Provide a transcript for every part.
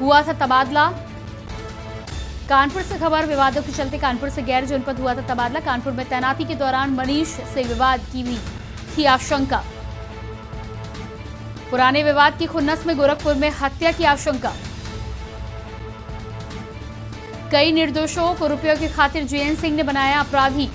हुआ था तबादला। कानपुर से खबर, विवादों के चलते कानपुर से गैर जनपद हुआ था तबादला। कानपुर में तैनाती के दौरान मनीष से विवाद की हुई थी आशंका। पुराने विवाद की खुन्नस में गोरखपुर में हत्या की आशंका। कई निर्दोषों को रुपयों की खातिर जेएन सिंह ने बनाया अपराधी।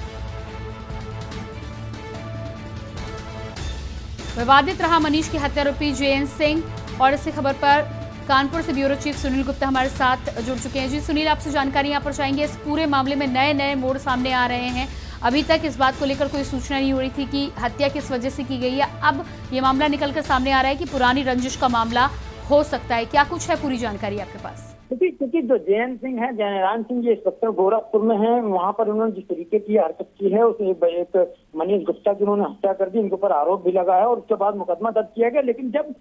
विवादित रहा मनीष की हत्या आरोपी जेएन सिंह। और इसी खबर पर कानपुर से ब्यूरो चीफ सुनील गुप्ता हमारे साथ जुड़ चुके हैं। जी सुनील, आपसे जानकारी यहाँ पर चाहेंगे। इस पूरे मामले में नए नए मोड़ सामने आ रहे हैं। अभी तक इस बात को लेकर कोई सूचना नहीं हो रही थी कि हत्या किस वजह से की गई है। अब ये मामला निकलकर सामने आ रहा है कि पुरानी रंजिश का मामला हो सकता है। क्या कुछ है पूरी जानकारी आपके पास? क्योंकि जो जेएन सिंह है, जयराम सिंह, ये इंस्पेक्टर गोरखपुर में है। वहाँ पर उन्होंने जिस तरीके की हरकत की है, उसमें एक मनीष गुप्ता की उन्होंने हत्या कर दी, इनके ऊपर आरोप भी लगा है और उसके बाद मुकदमा दर्ज किया गया। लेकिन जब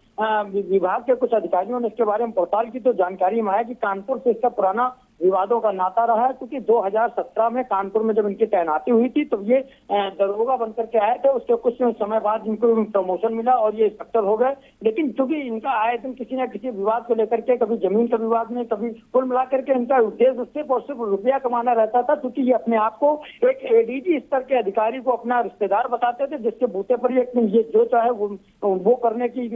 विभाग के कुछ अधिकारियों ने इसके बारे में पड़ताल की तो जानकारी में आया कि कानपुर से इसका पुराना विवादों का नाता रहा है। क्योंकि 2017 में कानपुर में जब इनकी तैनाती हुई थी तो ये दरोगा बनकर के आए थे। उसके कुछ समय बाद इनको प्रमोशन मिला और ये इंस्पेक्टर हो गए। लेकिन चूंकि इनका आए दिन किसी न किसी विवाद को लेकर के, कभी जमीन का विवाद में, कभी कुल मिलाकर के इनका उद्देश्य सिर्फ और सिर्फ रुपया कमाना रहता था। क्योंकि ये अपने आप को एक एडीजी स्तर के अधिकारी को अपना रिश्तेदार बताते थे, जिसके बूते पर ये जो चाहे वो करने की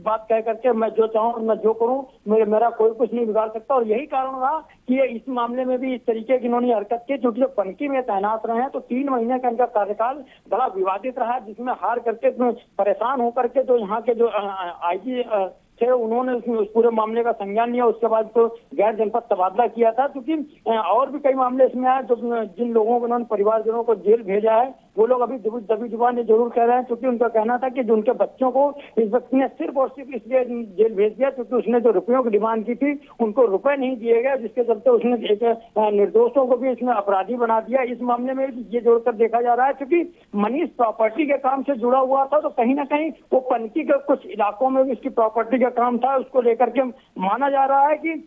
बात कह करके मैं जो चाहूँ मैं जो करूँ, मेरा कोई कुछ नहीं बिगाड़ सकता। और यही कारण रहा कि इस मामले में भी इस तरीके की इन्होंने हरकत की। क्योंकि जब पनकी में तैनात रहे हैं तो 3 महीने का इनका कार्यकाल बड़ा विवादित रहा, जिसमें हार करके परेशान होकर के जो यहाँ के जो आईजी थे, उन्होंने उस पूरे मामले का संज्ञान लिया। उसके बाद तो गैर जनपद तबादला किया था। क्योंकि और भी कई मामले इसमें आए जो जिन लोगों को उन्होंने परिवारजनों को जेल भेजा है, वो लोग अभी दबी जुबान ये जरूर कह रहे हैं। क्योंकि उनका कहना था कि जो उनके बच्चों को इस व्यक्ति ने सिर्फ और सिर्फ इसलिए जेल भेज दिया क्योंकि उसने जो रुपयों की डिमांड की थी उनको रुपए नहीं दिए गए, जिसके चलते उसने एक निर्दोषों को भी इसने अपराधी बना दिया। इस मामले में ये जोड़कर देखा जा रहा है क्योंकि मनीष प्रॉपर्टी के काम से जुड़ा हुआ था, तो कहीं ना कहीं वो पनकी के कुछ इलाकों में भी इसकी प्रॉपर्टी का काम था। उसको लेकर के माना जा रहा है कि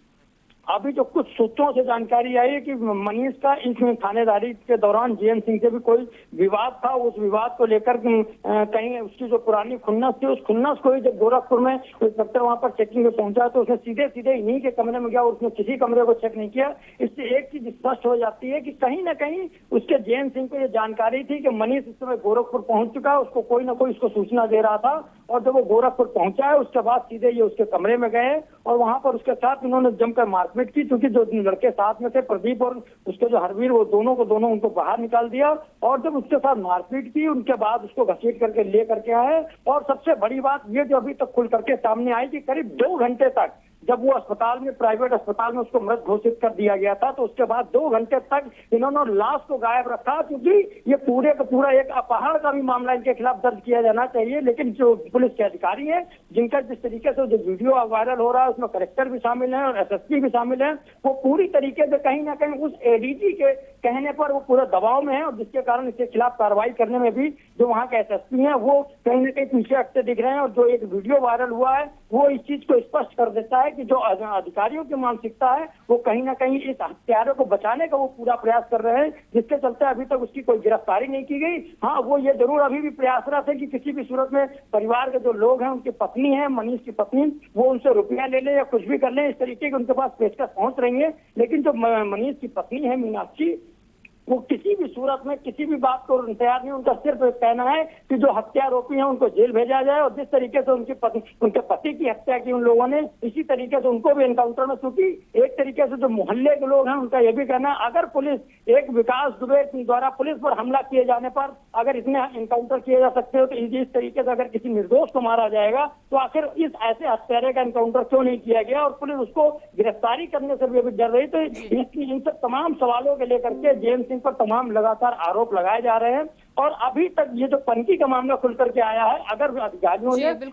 अभी जो कुछ सूत्रों से जानकारी आई है कि मनीष का इस थानेदारी के दौरान जेएन सिंह से भी कोई विवाद था। उस विवाद को लेकर कहीं उसकी जो पुरानी खुन्नस थी, उस खुन्नस को ही जब गोरखपुर में इंस्पेक्टर वहां पर चेकिंग में पहुंचा तो उसने सीधे इन्हीं के कमरे में गया और उसने किसी कमरे को चेक नहीं किया। इससे एक चीज स्पष्ट हो जाती है कि कहीं ना कहीं उसके जेएन सिंह को ये जानकारी थी कि मनीष इस समय गोरखपुर पहुंच चुका है, उसको कोई ना कोई उसको सूचना दे रहा था। और जब वो गोरखपुर पहुंचा है उसके बाद सीधे ये उसके कमरे में गए और वहां पर उसके साथ इन्होंने जमकर मारपीट की। क्योंकि जो लड़के साथ में थे, प्रदीप और उसके जो हरवीर, वो दोनों उनको बाहर निकाल दिया और जब उसके साथ मारपीट की उनके बाद उसको घसीट करके ले करके आए। और सबसे बड़ी बात ये जो अभी तक खुल करके सामने आई कि करीब 2 घंटे तक जब वो अस्पताल में, प्राइवेट अस्पताल में उसको मृत घोषित कर दिया गया था, तो उसके बाद 2 घंटे तक इन्होंने लाश को गायब रखा। क्योंकि ये पूरे का पूरा एक अपहरण का भी मामला इनके खिलाफ दर्ज किया जाना चाहिए। लेकिन जो पुलिस के अधिकारी हैं, जिनका जिस तरीके से जो वीडियो वायरल हो रहा है उसमें कलेक्टर भी शामिल है और एसएसपी भी शामिल है, वो पूरी तरीके से कहीं ना कहीं उस एडीजी के कहने पर वो पूरा दबाव में है और जिसके कारण इसके खिलाफ कार्रवाई करने में भी जो वहाँ के एसएसपी हैं वो कहीं ना कहीं पीछे हटते दिख रहे हैं। और जो एक वीडियो वायरल हुआ है वो इस चीज को स्पष्ट कर देता है कि जो अधिकारियों की मानसिकता है वो कहीं ना कहीं इस हत्यारों को बचाने का वो पूरा प्रयास कर रहे हैं, जिसके चलते अभी तक उसकी कोई गिरफ्तारी नहीं की गई। हाँ, वो ये जरूर अभी भी प्रयासरत है कि किसी भी सूरत में परिवार के जो लोग हैं, उनकी पत्नी है, मनीष की पत्नी, वो उनसे रुपया ले ले या कुछ भी कर ले, इस तरीके की उनके पास पेशकश पहुंच रही है। लेकिन जो मनीष की पत्नी है मीनाक्षी, वो किसी भी सूरत में किसी भी बात को तैयार नहीं। उनका सिर्फ कहना है कि जो हत्यारोपी हैं उनको जेल भेजा जाए और जिस तरीके से उनके पति की हत्या की उन लोगों ने, इसी तरीके से उनको भी एनकाउंटर में, क्योंकि एक तरीके से जो मोहल्ले के लोग हैं उनका यह भी कहना है अगर पुलिस, एक विकास दुबे द्वारा पुलिस पर हमला किए जाने पर अगर इतने एनकाउंटर किए जा सकते हो तो इस तरीके से अगर किसी निर्दोष को मारा जाएगा तो आखिर इस ऐसे हत्यारे का एनकाउंटर क्यों नहीं किया गया और पुलिस उसको गिरफ्तारी करने से भी अभी डर रही। तो इन सब तमाम सवालों के लेकर के जेएन सिंह पर तमाम लगातार आरोप लगाए जा रहे हैं। और अभी तक ये जो पनकी का मामला खुल करके आया है, अगर अधिकारियों ने एक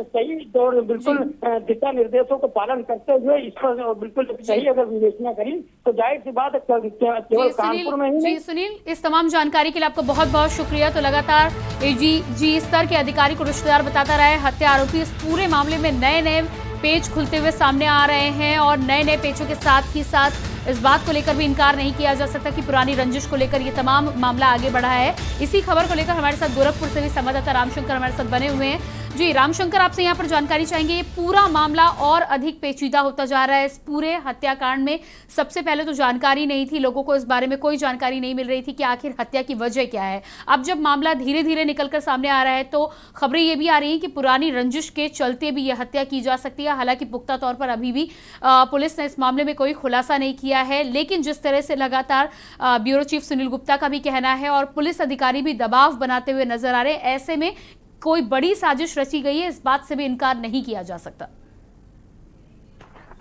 सही और बिल्कुल दिशा निर्देशों को पालन करते हुए इस पर बिल्कुल सही अगर विवेचना करी तो जाहिर सी बात केवल कानपुर में ही नहीं। सुनील, इस तमाम जानकारी के लिए आपका बहुत बहुत शुक्रिया। तो लगातार एडीजी स्तर के अधिकारी को रिश्तेदार बताता रहा है हत्या आरोपी। इस पूरे मामले में नए नए पेज खुलते हुए सामने आ रहे हैं और नए नए पेजों के साथ ही साथ इस बात को लेकर भी इनकार नहीं किया जा सकता कि पुरानी रंजिश को लेकर ये तमाम मामला आगे बढ़ा है। इसी खबर को लेकर हमारे साथ गोरखपुर से भी संवाददाता रामशंकर हमारे साथ बने हुए हैं। जी रामशंकर, आपसे यहाँ पर जानकारी चाहेंगे। ये पूरा मामला और अधिक पेचीदा होता जा रहा है। इस पूरे हत्याकांड में सबसे पहले तो जानकारी नहीं थी, लोगों को इस बारे में कोई जानकारी नहीं मिल रही थी कि आखिर हत्या की वजह क्या है। अब जब मामला धीरे धीरे निकलकर सामने आ रहा है तो खबरें ये भी आ रही हैं कि पुरानी रंजिश के चलते भी यह हत्या की जा सकती है। हालांकि पुख्ता तौर पर अभी भी पुलिस ने इस मामले में कोई खुलासा नहीं किया है, लेकिन जिस तरह से लगातार ब्यूरो चीफ सुनील गुप्ता का भी कहना है और पुलिस अधिकारी भी दबाव बनाते हुए नजर आ रहे हैं, ऐसे में कोई बड़ी साजिश रची गई है, इस बात से भी इनकार नहीं किया जा सकता।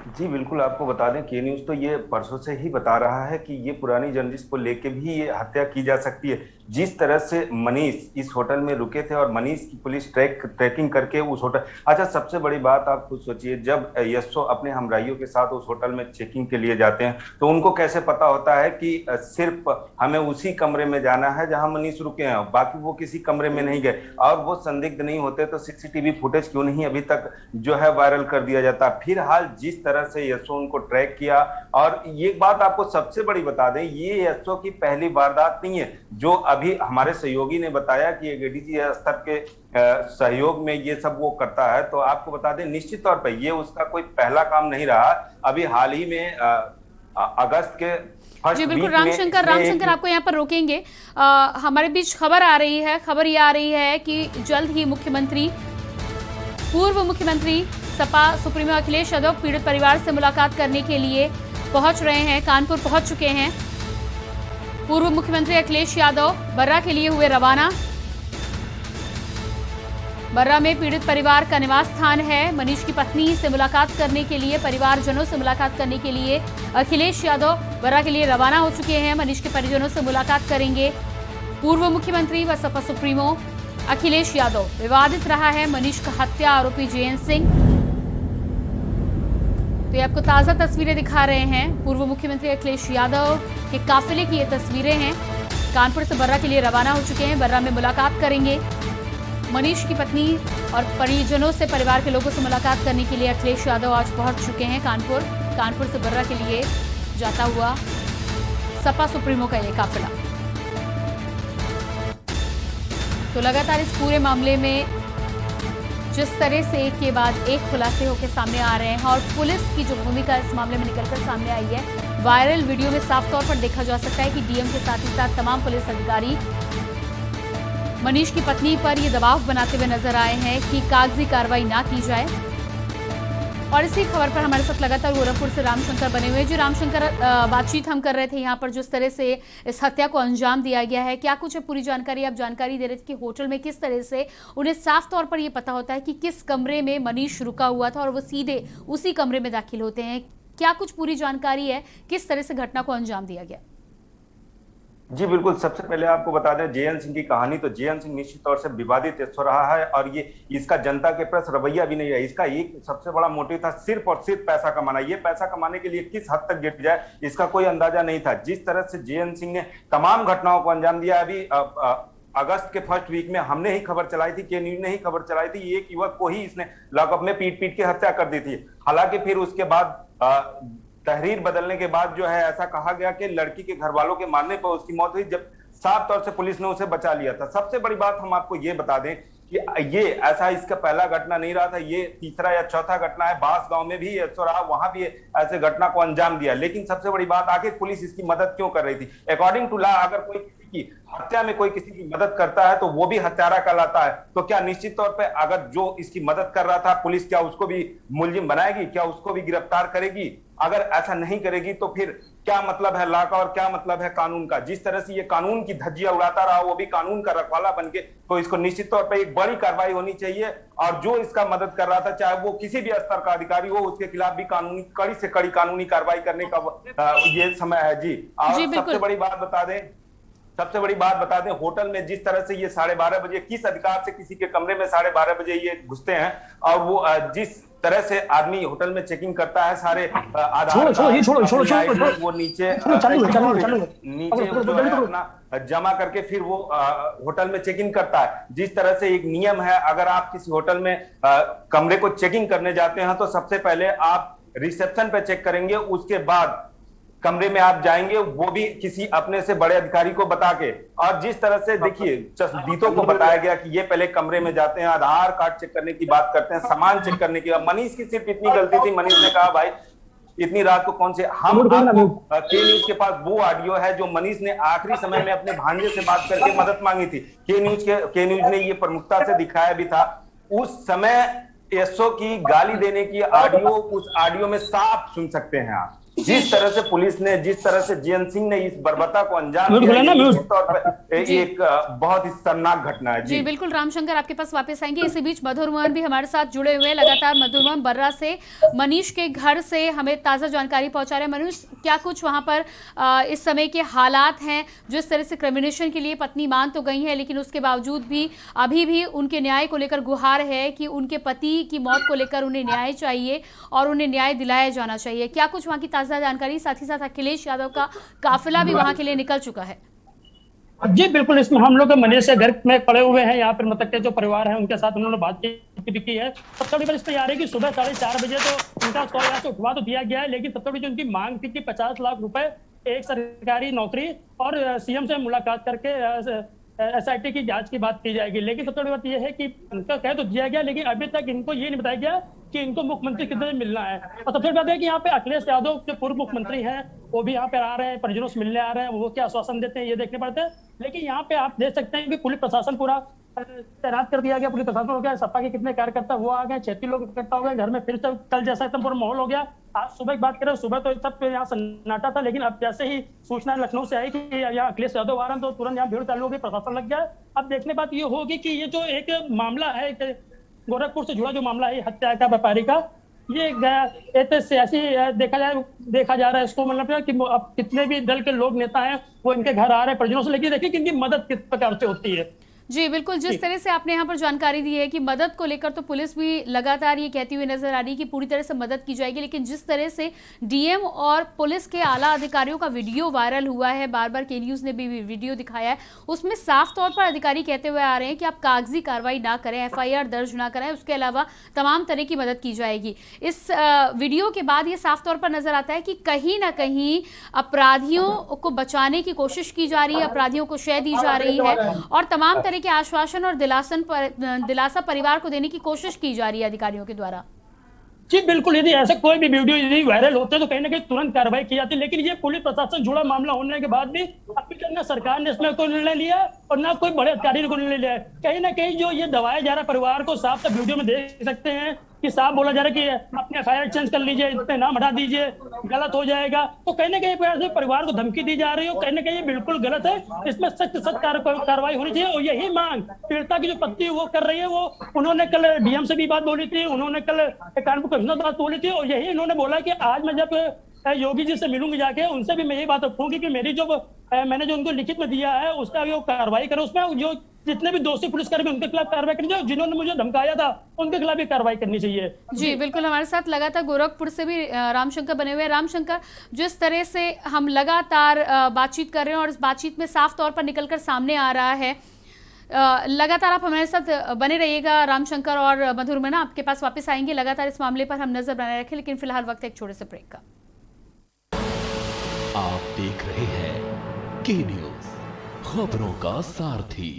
जी बिल्कुल, आपको बता दें के न्यूज तो ये परसों से ही बता रहा है कि ये पुरानी रंजिश को लेके भी ये हत्या की जा सकती है। जिस तरह से मनीष इस होटल में रुके थे और मनीष की पुलिस ट्रैकिंग करके उस होटल, अच्छा सबसे बड़ी बात आप खुद सोचिए, जब यशो अपने हमराइयों के साथ उस होटल में चेकिंग के लिए जाते हैं तो उनको कैसे पता होता है कि सिर्फ हमें उसी कमरे में जाना है जहां मनीष रुके हैं, बाकी वो किसी कमरे में नहीं गए। और वो संदिग्ध नहीं होते तो सीसीटीवी फुटेज क्यों नहीं अभी तक जो है वायरल कर दिया जाता। फिर हाल जिस तरह से यशो उनको ट्रैक किया, और ये बात आपको सबसे बड़ी बता दें, ये यशो की पहली वारदात नहीं है। जो अभी हमारे सहयोगी ने बताया कि एडीजी स्तर के सहयोग में ये सब वो करता है, तो आपको बता दें निश्चित तौर पर ये उसका कोई पहला काम नहीं रहा। अभी हाल ही में अगस्त के जी बिल्कुल रामशंकर आपको यहाँ पर रोकेंगे। हमारे बीच खबर ये आ रही है कि जल्द ही पूर्व मुख्यमंत्री सपा सुप्रीमो अखिलेश यादव पीड़ित परिवार से मुलाकात करने के लिए पहुंच रहे हैं, कानपुर पहुंच चुके हैं। पूर्व मुख्यमंत्री अखिलेश यादव बर्रा के लिए हुए रवाना। बर्रा में पीड़ित परिवार का निवास स्थान है। मनीष की पत्नी से मुलाकात करने के लिए, परिवारजनों से मुलाकात करने के लिए अखिलेश यादव बर्रा के लिए रवाना हो चुके हैं। मनीष के परिजनों से मुलाकात करेंगे पूर्व मुख्यमंत्री व सपा सुप्रीमो अखिलेश यादव। विवादित रहा है मनीष का हत्या आरोपी जयंत सिंह। तो ये आपको ताजा तस्वीरें दिखा रहे हैं, पूर्व मुख्यमंत्री अखिलेश यादव के काफिले की ये तस्वीरें हैं। कानपुर से बर्रा के लिए रवाना हो चुके हैं, बर्रा में मुलाकात करेंगे। मनीष की पत्नी और परिजनों से, परिवार के लोगों से मुलाकात करने के लिए अखिलेश यादव आज पहुंच चुके हैं कानपुर से बर्रा के लिए जाता हुआ सपा सुप्रीमो का ये काफिला। तो लगातार इस पूरे मामले में जिस तरह से एक के बाद एक खुलासे होकर सामने आ रहे हैं और पुलिस की जो भूमिका इस मामले में निकलकर सामने आई है, वायरल वीडियो में साफ तौर पर देखा जा सकता है कि डीएम के साथ ही साथ तमाम पुलिस अधिकारी मनीष की पत्नी पर ये दबाव बनाते हुए नजर आए हैं कि कागजी कार्रवाई ना की जाए। और इसी खबर पर हमारे साथ लगातार गोरखपुर से रामशंकर बने हुए। जी रामशंकर, बातचीत हम कर रहे थे यहाँ पर जिस तरह से इस हत्या को अंजाम दिया गया है, क्या कुछ है पूरी जानकारी? आप जानकारी दे रहे थे कि होटल में किस तरह से उन्हें साफ तौर पर यह पता होता है कि किस कमरे में मनीष रुका हुआ था और वो सीधे उसी कमरे में दाखिल होते हैं। क्या कुछ पूरी जानकारी है, किस तरह से घटना को अंजाम दिया गया? जी बिल्कुल, सबसे पहले आपको बता दें जयंत सिंह की कहानी। तो जयंत सिंह निश्चित तौर से विवादित हो रहा है और ये इसका जनता के प्रति रवैया भी नहीं है। इसका एक सबसे बड़ा मोटिव था सिर्फ और सिर्फ पैसा कमाना। ये पैसा कमाने के लिए किस हद तक गिर जाए इसका कोई अंदाजा नहीं था। जिस तरह से जयंत सिंह ने तमाम घटनाओं को अंजाम दिया, अभी अगस्त के फर्स्ट वीक में हमने ही खबर चलाई थी, के न्यूज ने ही खबर चलाई थी, एक युवक को ही इसने लॉकअप में पीट के हत्या कर दी थी। हालांकि फिर उसके बाद तहरीर बदलने के बाद जो है ऐसा कहा गया कि लड़की के घर वालों के मानने पर उसकी मौत हुई, जब साफ तौर से पुलिस ने उसे बचा लिया था। सबसे बड़ी बात हम आपको ये बता दें कि ये ऐसा इसका पहला घटना नहीं रहा था, ये तीसरा या चौथा घटना है। बांस गांव में भी ऐसा रहा, वहां भी ऐसे घटना को अंजाम दिया। लेकिन सबसे बड़ी बात, आखिर पुलिस इसकी मदद क्यों कर रही थी? अकॉर्डिंग टू लॉ अगर कोई की हत्या में कोई किसी की मदद करता है तो वो भी हत्यारा कहलाता है। तो क्या निश्चित तौर पे अगर जो इसकी मदद कर रहा था पुलिस क्या उसको भी मुलजिम बनाएगी? क्या उसको भी गिरफ्तार करेगी? अगर ऐसा नहीं करेगी तो फिर क्या मतलब है लॉ का और क्या मतलब है कानून का? जिस तरह से ये कानून की धज्जियां उड़ाता रहा, वो भी कानून का रखवाला बन के, तो इसको निश्चित तौर पर एक बड़ी कार्रवाई होनी चाहिए। और जो इसका मदद कर रहा था, चाहे वो किसी भी स्तर का अधिकारी हो, उसके खिलाफ भी कानूनी कड़ी से कड़ी कानूनी कार्रवाई करने का ये समय है। जी, और सबसे बड़ी बात बता दें, होटल में जिस तरह से ये 12:30 बजे किस अधिकार से किसी के कमरे में 12:30 बजे ये घुसते हैं, और वो जिस तरह से आदमी होटल में चेकिंग करता है, सारे आधार वो नीचे अपना जमा करके फिर वो होटल में चेकिंग करता है। जिस तरह से एक नियम है, अगर आप किसी होटल में कमरे को चेकिंग करने जाते हैं तो सबसे पहले आप रिसेप्शन पे चेक करेंगे, उसके बाद कमरे में आप जाएंगे, वो भी किसी अपने से बड़े अधिकारी को बता के। और जिस तरह से देखिए चश्मदीदों को बताया गया कि ये पहले कमरे में जाते हैं, आधार कार्ड चेक करने की बात करते हैं, सामान चेक करने की। मनीष की सिर्फ इतनी गलती थी, मनीष ने कहा भाई इतनी रात को कौन से, हम आपको के न्यूज के पास वो ऑडियो है जो मनीष ने आखिरी समय में अपने भांजे से बात करके मदद मांगी थी। के न्यूज ने ये प्रमुखता से दिखाया भी था। उस समय एसओ की गाली देने की ऑडियो, उस ऑडियो में साफ सुन सकते हैं आप। जिस तरह से पुलिस ने, जिस तरह से जेएन सिंह ने इस बर्बरता को अंजाम दिया, निश्चित तौर पर एक बहुत ही शर्मनाक घटना है। जी बिल्कुल रामशंकर, आपके पास वापस आएंगे। इसी बीच मधुर मोहन भी हमारे साथ जुड़े हुए हैं लगातार। मधुर मोहन बर्रा से मनीष के घर से हमें ताज़ा जानकारी पहुंचा रहे हैं। मनीष, क्या कुछ वहां पर इस समय के हालात हैं? जिस तरह से क्रिमिनेशन के लिए पत्नी मान तो गई है, लेकिन उसके बावजूद भी अभी भी उनके न्याय को लेकर गुहार है कि उनके पति की मौत को लेकर उन्हें न्याय चाहिए और उन्हें न्याय दिलाया जाना चाहिए। क्या कुछ वहां की ताज़ा जानकारी? साथ ही साथ अखिलेश यादव का काफिला भी वहां के लिए निकल चुका है। जी बिल्कुल, इसमें हम लोग मनीष के घर में पड़े हुए हैं। यहाँ पर मृतक के जो परिवार है उनके साथ उन्होंने बातचीत भी की है। सबसे बड़ी बात इस पर आ रही है कि सुबह 4:30 बजे तो उनका कॉल यहाँ से उठवा तो दिया गया है, लेकिन सबसे बड़ी जो उनकी मांग थी कि 50 लाख रुपए, एक सरकारी नौकरी और सीएम से मुलाकात करके एसआईटी की जांच की बात की जाएगी। लेकिन सबसे बड़ी बात यह है कि उनका कह तो दिया गया, लेकिन अभी तक इनको ये नहीं बताया गया कि इनको मुख्यमंत्री कितने मिलना है। और सबसे बड़ी बात है कि यहाँ पे अखिलेश यादव जो पूर्व मुख्यमंत्री हैं वो भी यहाँ पे आ रहे हैं, परिजनों से मिलने आ रहे हैं। वो क्या आश्वासन देते हैं ये देखने पड़ते हैं। लेकिन यहाँ पे आप देख सकते हैं कि पुलिस प्रशासन पूरा तैनात कर दिया गया। पुलिस प्रशासन हो गया, सपा के कितने कार्यकर्ता वो आ गए, 36 लोग इकट्ठा हो गए घर में। फिर से कल जैसा एकदम पूरा माहौल हो गया। आज सुबह की बात करें, सुबह तो सब यहाँ सन्नाटा था, लेकिन अब जैसे ही सूचना लखनऊ से आई कि यहाँ अखिलेश यादव आ रहे हैं तो तुरंत यहाँ भीड़ चालू हो गई, प्रशासन लग गया। अब देखने बात ये होगी कि ये जो एक मामला है, गोरखपुर से जुड़ा जो मामला है हत्या का व्यापारी का, ये एक सियासी देखा जा रहा है इसको। मतलब कि अब कितने भी दल के लोग नेता हैं वो इनके घर आ रहे हैं परिजनों से, लेकिन देखिए कि इनकी मदद किस प्रकार से होती है। जी बिल्कुल, जिस तरह से आपने यहाँ पर जानकारी दी है कि मदद को लेकर तो पुलिस भी लगातार ये कहती हुई नजर आ रही है कि पूरी तरह से मदद की जाएगी, लेकिन जिस तरह से डीएम और पुलिस के आला अधिकारियों का वीडियो वायरल हुआ है, बार बार के न्यूज़ ने भी वीडियो दिखाया है, उसमें साफ तौर पर अधिकारी कहते हुए आ रहे हैं कि आप कागजी कार्रवाई ना करें, एफआईआर दर्ज ना करें, उसके अलावा तमाम तरह की मदद की जाएगी। इस वीडियो के बाद ये साफ तौर पर नजर आता है कि कहीं ना कहीं अपराधियों को बचाने की कोशिश की जा रही है, अपराधियों को शय दी जा रही है और तमाम तरह के आश्वासन और दिलासा परिवार को देने की कोशिश की जा रही है अधिकारियों के द्वारा। जी बिल्कुल, यदि ऐसे कोई भी वीडियो यदि वायरल होते तो कहीं ना कहीं तुरंत कार्रवाई की जाती, लेकिन ये पुलिस प्रशासन जुड़ा मामला होने के बाद भी अभी तक न सरकार ने इसमें कोई निर्णय लिया और ना कोई बड़े अधिकारी ने कोई निर्णय लिया है। कहीं ना कहीं जो ये दबाया जा रहा है परिवार को, साफ साफ वीडियो में देख सकते हैं कि साफ बोला जा रहा है कि अपने एफआईआर चेंज कर लीजिए, इसमें नाम हटा दीजिए, गलत हो जाएगा। तो कहीं ना कहीं परिवार को धमकी दी जा रही है, कहीं ना कहीं ये बिल्कुल गलत है। इसमें सख्त कार्रवाई होनी चाहिए और यही मांग पीड़िता की जो पत्नी वो कर रही है। वो उन्होंने कल डीएम से भी बात बोली थी, उन्होंने कल कानपुर कमिश्नर से बात बोली थी और यही उन्होंने बोला कि आज मैं जब योगी जी से मिलूंगी जाके, उनसे भी मैं यही बात रखूंगी कि मेरी जो मैंने जो उनको लिखित में दिया है उसका भी वो कार्रवाई करें, उसमें जो जितने भी दोषी पुलिसकर्मी उनके खिलाफ कार्रवाई करनी चाहिए, जिन्होंने मुझे धमकाया था उनके खिलाफ भी कार्रवाई करनी चाहिए। जी बिल्कुल, हमारे साथ लगातार गोरखपुर से भी रामशंकर बने हुए हैं। रामशंकर, जिस तरह से हम लगातार बातचीत कर रहे हैं और इस बातचीत में साफ तौर पर निकलकर सामने आ रहा है, लगातार आप हमारे साथ बने रहिएगा। रामशंकर और मधुर में ना आपके पास वापस आएंगे, लगातार इस मामले पर हम नजर बनाए रखें, लेकिन फिलहाल वक्त एक छोटे से ब्रेक का। आप देख रहे हैं के न्यूज़, खबरों का सारथी।